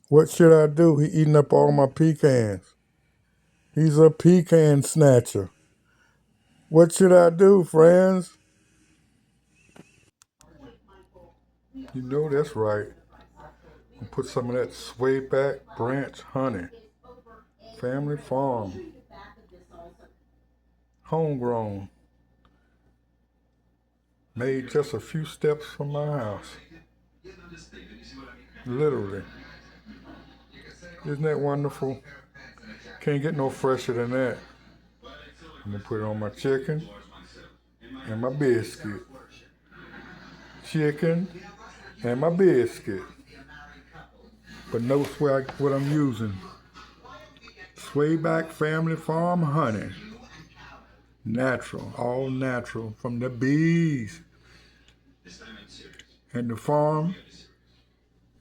What should I do? He eating up all my pecans. He's a pecan snatcher. What should I do, friends? You know that's right. I'll put some of that Swayback branch honey. Family farm. Homegrown. Made just a few steps from my house. Literally. Isn't that wonderful? Can't get no fresher than that. I'm gonna put it on my chicken and my biscuit. Chicken and my biscuit. But note what I'm using. Swayback Family Farm honey. Natural, all natural from the bees. And the farm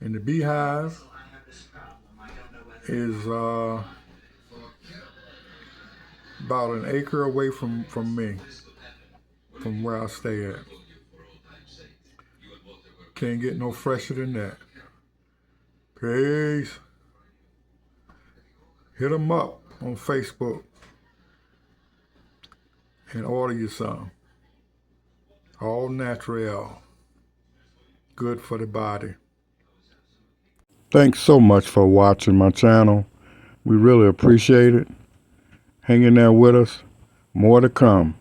and the beehive is about an acre away from me, from where I stay at. Can't get no fresher than that. Peace. Hit them up on Facebook and order you some. All natural. Good for the body. Thanks so much for watching my channel. We really appreciate it. Hang in there with us. More to come.